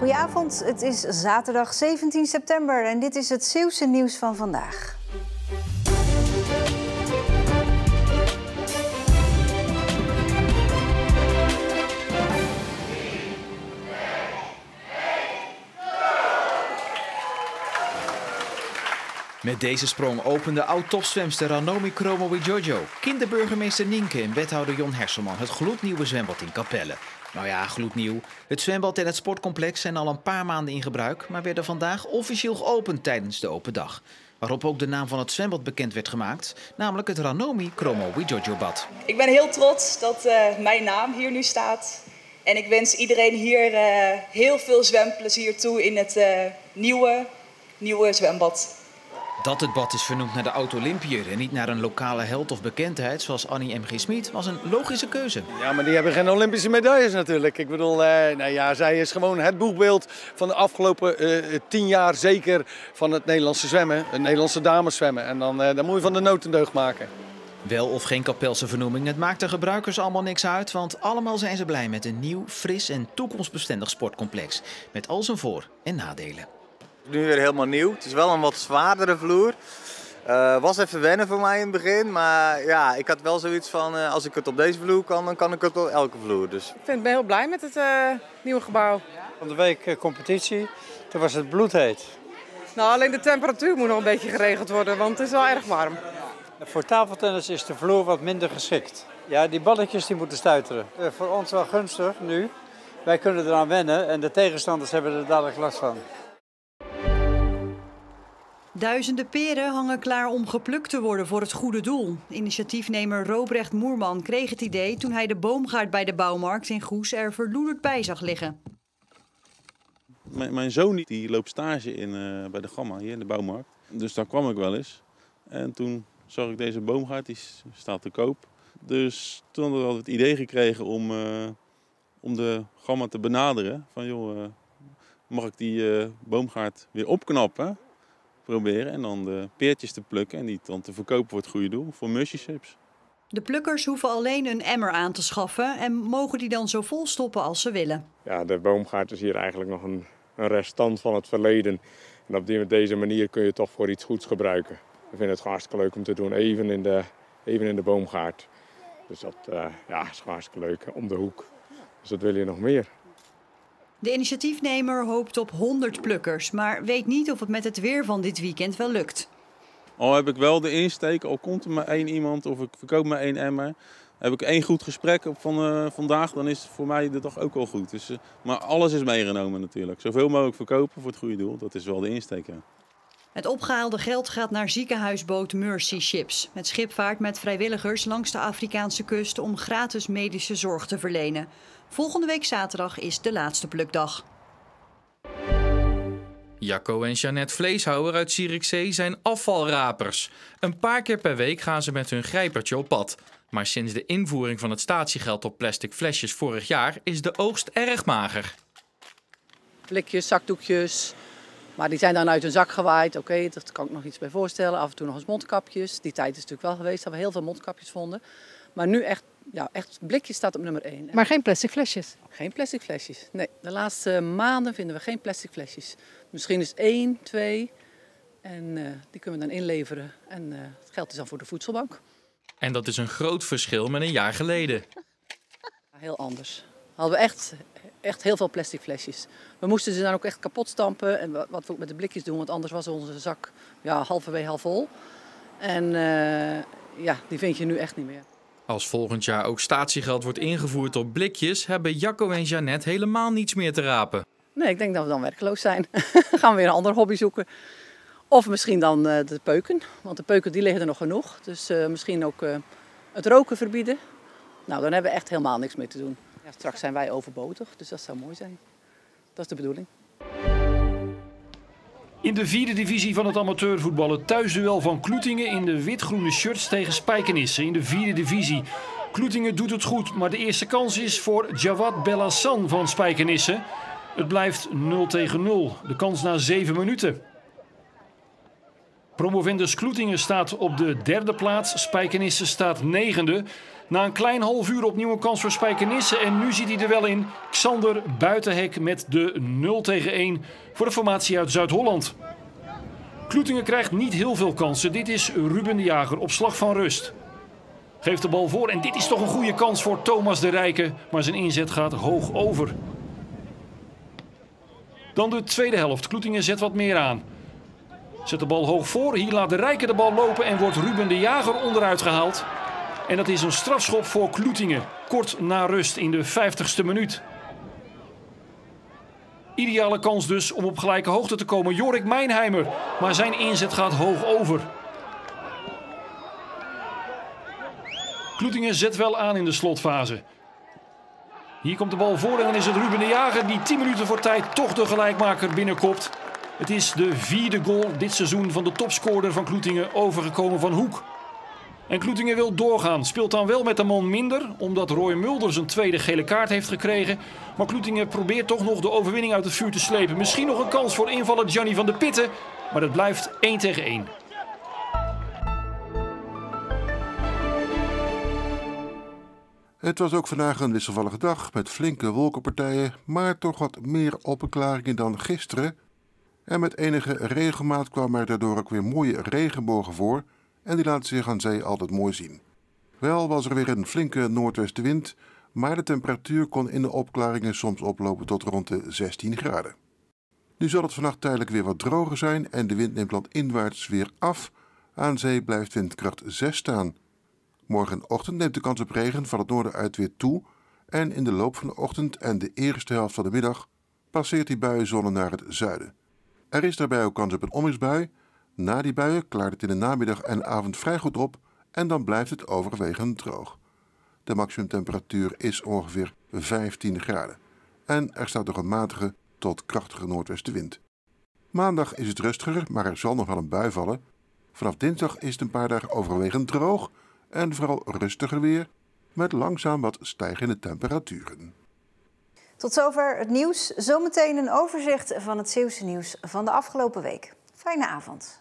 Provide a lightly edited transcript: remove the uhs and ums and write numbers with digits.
Goedenavond, het is zaterdag 17 september en dit is het Zeeuwse nieuws van vandaag. Met deze sprong opende oud-topzwemster Ranomi Kromowidjojo, kinderburgemeester Nienke en wethouder Jon Herselman het gloednieuwe zwembad in Capelle. Nou ja, gloednieuw. Het zwembad en het sportcomplex zijn al een paar maanden in gebruik, maar werden vandaag officieel geopend tijdens de open dag. Waarop ook de naam van het zwembad bekend werd gemaakt, namelijk het Ranomi Kromowidjojo bad. Ik ben heel trots dat mijn naam hier nu staat. En ik wens iedereen hier heel veel zwemplezier toe in het nieuwe zwembad. Dat het bad is vernoemd naar de oud-Olympiër en niet naar een lokale held of bekendheid zoals Annie M.G. Smit was een logische keuze. Ja, maar die hebben geen Olympische medailles natuurlijk. Ik bedoel, zij is gewoon het boegbeeld van de afgelopen 10 jaar zeker van het Nederlandse zwemmen, het Nederlandse dameszwemmen. En dan moet je van de nood een deugd maken. Wel of geen Kapelse vernoeming, het maakt de gebruikers allemaal niks uit, want allemaal zijn ze blij met een nieuw, fris en toekomstbestendig sportcomplex. Met al zijn voor- en nadelen. Nu weer helemaal nieuw. Het is wel een wat zwaardere vloer. Was even wennen voor mij in het begin, maar ja, ik had wel zoiets van als ik het op deze vloer kan, dan kan ik het op elke vloer. Dus. Ik ben heel blij met het nieuwe gebouw. Van de week competitie, toen was het bloedheet. Nou, alleen de temperatuur moet nog een beetje geregeld worden, want het is wel erg warm. Voor tafeltennis is de vloer wat minder geschikt. Ja, die balletjes die moeten stuiteren. Voor ons wel gunstig nu. Wij kunnen eraan wennen en de tegenstanders hebben er dadelijk last van. Duizenden peren hangen klaar om geplukt te worden voor het goede doel. Initiatiefnemer Robrecht Moerman kreeg het idee toen hij de boomgaard bij de bouwmarkt in Goes er verloederd bij zag liggen. Mijn zoon die loopt stage bij de Gamma hier in de bouwmarkt. Dus daar kwam ik wel eens. En toen zag ik deze boomgaard, die staat te koop. Dus toen hadden we het idee gekregen om de Gamma te benaderen. Van joh, mag ik die boomgaard weer opknappen? Proberen en dan de peertjes te plukken en die dan te verkopen voor het goede doel, voor mushy chips. De plukkers hoeven alleen een emmer aan te schaffen en mogen die dan zo vol stoppen als ze willen. Ja, de boomgaard is hier eigenlijk nog een restant van het verleden. En op deze manier kun je het toch voor iets goeds gebruiken. We vinden het gewoon hartstikke leuk om te doen, even in de boomgaard. Dus dat is hartstikke leuk, om de hoek. Dus dat wil je nog meer. De initiatiefnemer hoopt op 100 plukkers, maar weet niet of het met het weer van dit weekend wel lukt. Al heb ik wel de insteek, al komt er maar 1 iemand of ik verkoop maar 1 emmer. Heb ik 1 goed gesprek vandaag, dan is het voor mij de dag ook wel goed. Dus, maar alles is meegenomen natuurlijk. Zoveel mogelijk verkopen voor het goede doel, dat is wel de insteek. Ja. Het opgehaalde geld gaat naar ziekenhuisboot Mercy Ships. Het schip vaart met vrijwilligers langs de Afrikaanse kust om gratis medische zorg te verlenen. Volgende week zaterdag is de laatste plukdag. Jacco en Jeannette Vleeshouwer uit Zierikzee zijn afvalrapers. Een paar keer per week gaan ze met hun grijpertje op pad. Maar sinds de invoering van het statiegeld op plastic flesjes vorig jaar is de oogst erg mager. Blikjes, zakdoekjes, maar die zijn dan uit hun zak gewaaid. Oké, dat kan ik nog iets bij voorstellen. Af en toe nog eens mondkapjes. Die tijd is natuurlijk wel geweest dat we heel veel mondkapjes vonden. Maar nu echt blikjes staat op nummer 1. Maar geen plastic flesjes? Geen plastic flesjes, nee. De laatste maanden vinden we geen plastic flesjes. Misschien is 1, 2 en die kunnen we dan inleveren. En het geld is dan voor de voedselbank. En dat is een groot verschil met een jaar geleden. Heel anders. Hadden we echt heel veel plastic flesjes. We moesten ze dan ook echt kapot stampen. En wat we ook met de blikjes doen, want anders was onze zak halverwege half vol. En die vind je nu echt niet meer. Als volgend jaar ook statiegeld wordt ingevoerd op blikjes, hebben Jacco en Jeannette helemaal niets meer te rapen. Nee, ik denk dat we dan werkloos zijn. Gaan we weer een ander hobby zoeken. Of misschien dan de peuken. Want de peuken die liggen er nog genoeg. Dus misschien ook het roken verbieden. Nou, dan hebben we echt helemaal niks meer te doen. Ja, straks zijn wij overbodig, dus dat zou mooi zijn. Dat is de bedoeling. In de 4e divisie van het amateurvoetballen thuisduel van Kloetingen in de wit-groene shirts tegen Spijkenisse in de 4e divisie. Kloetingen doet het goed, maar de eerste kans is voor Jawad Belhassan van Spijkenisse. Het blijft 0-0. De kans na 7 minuten. Promovendus Kloetingen staat op de 3e plaats. Spijkenisse staat 9e. Na een klein half uur opnieuw een kans voor Spijkenisse. En nu zit hij er wel in. Xander Buitenhek met de 0-1 voor de formatie uit Zuid-Holland. Kloetingen krijgt niet heel veel kansen. Dit is Ruben de Jager op slag van rust. Geeft de bal voor en dit is toch een goede kans voor Thomas de Rijke. Maar zijn inzet gaat hoog over. Dan de tweede helft. Kloetingen zet wat meer aan. Zet de bal hoog voor. Hier laat de Rijke de bal lopen en wordt Ruben de Jager onderuit gehaald. En dat is een strafschop voor Kloetingen. Kort na rust in de 50ste minuut. Ideale kans dus om op gelijke hoogte te komen. Jorik Mijnheimer. Maar zijn inzet gaat hoog over. Kloetingen zet wel aan in de slotfase. Hier komt de bal voor en dan is het Ruben de Jager die 10 minuten voor tijd toch de gelijkmaker binnenkopt. Het is de 4e goal dit seizoen van de topscorer van Kloetingen, overgekomen van Hoek. En Kloetingen wil doorgaan, speelt dan wel met een man minder, omdat Roy Mulder zijn tweede gele kaart heeft gekregen. Maar Kloetingen probeert toch nog de overwinning uit het vuur te slepen. Misschien nog een kans voor invaller Gianni van de Pitten, maar het blijft 1-1. Het was ook vandaag een wisselvallige dag met flinke wolkenpartijen, maar toch wat meer opklaringen dan gisteren. En met enige regelmaat kwamen er daardoor ook weer mooie regenbogen voor en die laten zich aan zee altijd mooi zien. Wel was er weer een flinke noordwestenwind, maar de temperatuur kon in de opklaringen soms oplopen tot rond de 16 graden. Nu zal het vannacht tijdelijk weer wat droger zijn en de wind neemt landinwaarts weer af. Aan zee blijft windkracht 6 staan. Morgenochtend neemt de kans op regen van het noorden uit weer toe en in de loop van de ochtend en de eerste helft van de middag passeert die buienzone naar het zuiden. Er is daarbij ook kans op een onweersbui. Na die buien klaart het in de namiddag en avond vrij goed op en dan blijft het overwegend droog. De maximumtemperatuur is ongeveer 15 graden en er staat nog een matige tot krachtige noordwestenwind. Maandag is het rustiger, maar er zal nog wel een bui vallen. Vanaf dinsdag is het een paar dagen overwegend droog en vooral rustiger weer, met langzaam wat stijgende temperaturen. Tot zover het nieuws. Zometeen een overzicht van het Zeeuwse nieuws van de afgelopen week. Fijne avond.